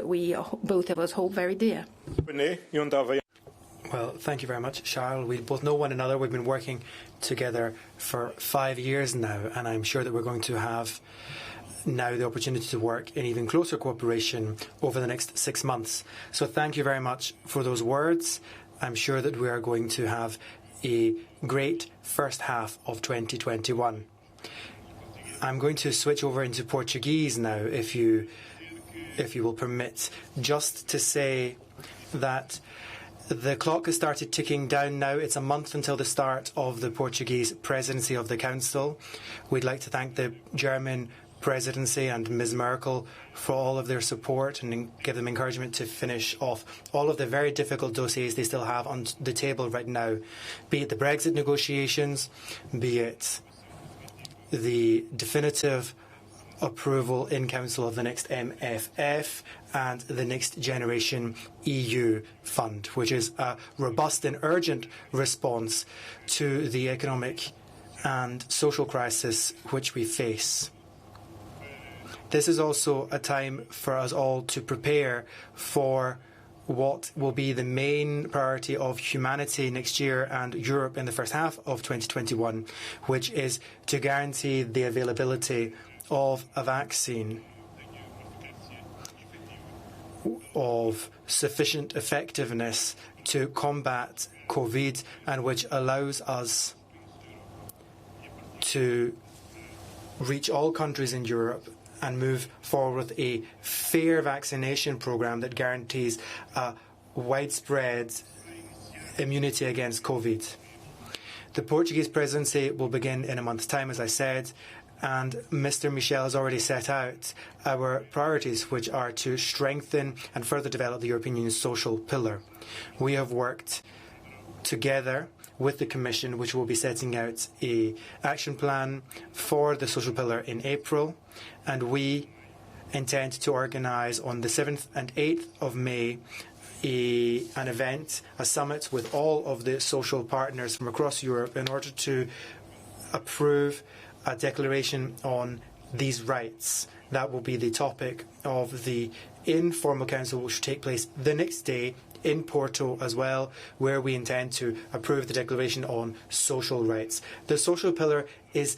that we, both of us, hold very dear. Well, thank you very much, Charles. We both know one another. We've been working together for 5 years now, and I'm sure that we're going to have now the opportunity to work in even closer cooperation over the next 6 months. So thank you very much for those words. I'm sure that we are going to have a great first half of 2021. I'm going to switch over into Portuguese now, if you will permit, just to say that the clock has started ticking down now. It's a month until the start of the Portuguese presidency of the Council. We'd like to thank the German Presidency and Ms Merkel for all of their support and give them encouragement to finish off all of the very difficult dossiers they still have on the table right now, be it the Brexit negotiations, be it the definitive approval in Council of the next MFF and the Next Generation EU Fund, which is a robust and urgent response to the economic and social crisis which we face. This is also a time for us all to prepare for what will be the main priority of humanity next year and Europe in the first half of 2021, which is to guarantee the availability of a vaccine of sufficient effectiveness to combat COVID, and which allows us to reach all countries in Europe and move forward with a fair vaccination programme that guarantees a widespread immunity against COVID. The Portuguese presidency will begin in a month's time, as I said, and Mr. Michel has already set out our priorities, which are to strengthen and further develop the European Union's social pillar. We have worked together with the Commission, which will be setting out an action plan for the social pillar in April, and we intend to organise on the 7th and 8th of May an event, a summit with all of the social partners from across Europe in order to approve a declaration on these rights. That will be the topic of the informal council, which will take place the next day in Porto as well, where we intend to approve the declaration on social rights. The social pillar is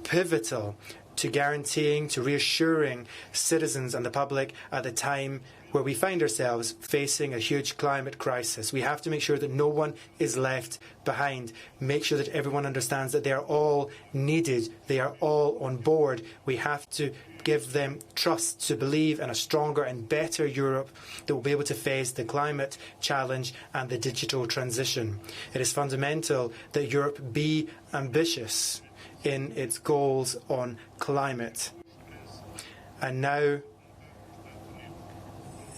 pivotal to guaranteeing, to reassuring citizens and the public at the time where we find ourselves facing a huge climate crisis. We have to make sure that no one is left behind, make sure that everyone understands that they are all needed, they are all on board. We have to give them trust to believe in a stronger and better Europe that will be able to face the climate challenge and the digital transition. It is fundamental that Europe be ambitious in its goals on climate. And now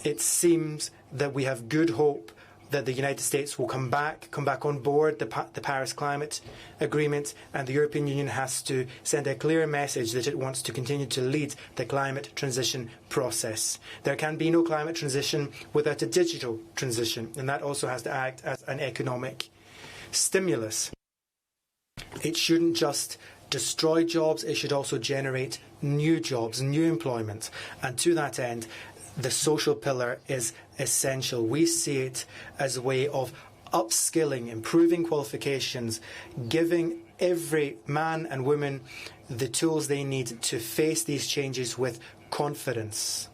it seems that we have good hope that the United States will come back on board the Paris Climate Agreement, and the European Union has to send a clear message that it wants to continue to lead the climate transition process. There can be no climate transition without a digital transition, and that also has to act as an economic stimulus. It shouldn't just destroy jobs, it should also generate new jobs, new employment, and to that end, the social pillar is essential. We see it as a way of upskilling, improving qualifications, giving every man and woman the tools they need to face these changes with confidence.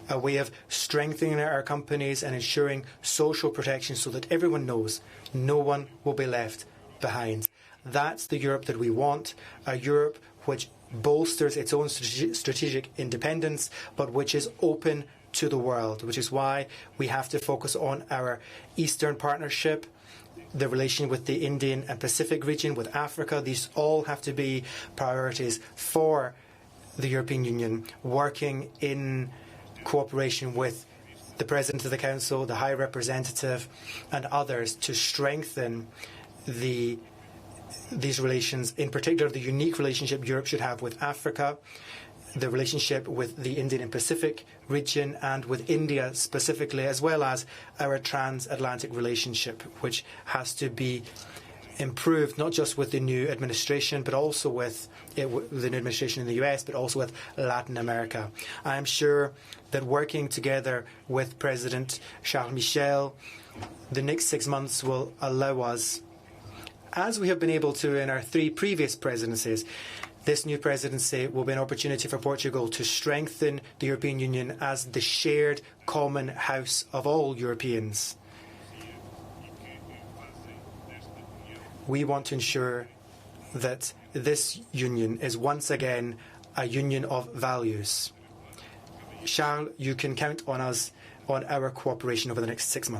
A way of strengthening our companies and ensuring social protection so that everyone knows no one will be left behind. That's the Europe that we want, a Europe which bolsters its own strategic independence, but which is open to the world, which is why we have to focus on our Eastern Partnership, the relation with the Indian and Pacific region, with Africa. These all have to be priorities for the European Union, working in cooperation with the President of the Council, the High Representative and others to strengthen these relations, in particular the unique relationship Europe should have with Africa, the relationship with the Indian and Pacific region and with India specifically, as well as our transatlantic relationship, which has to be improved, not just with the new administration, but also with the new administration in the US, but also with Latin America. I am sure that working together with President Charles Michel, the next 6 months will allow us, as we have been able to in our 3 previous presidencies, this new presidency will be an opportunity for Portugal to strengthen the European Union as the shared common house of all Europeans. We want to ensure that this union is once again a union of values. Charles, you can count on us, on our cooperation over the next 6 months.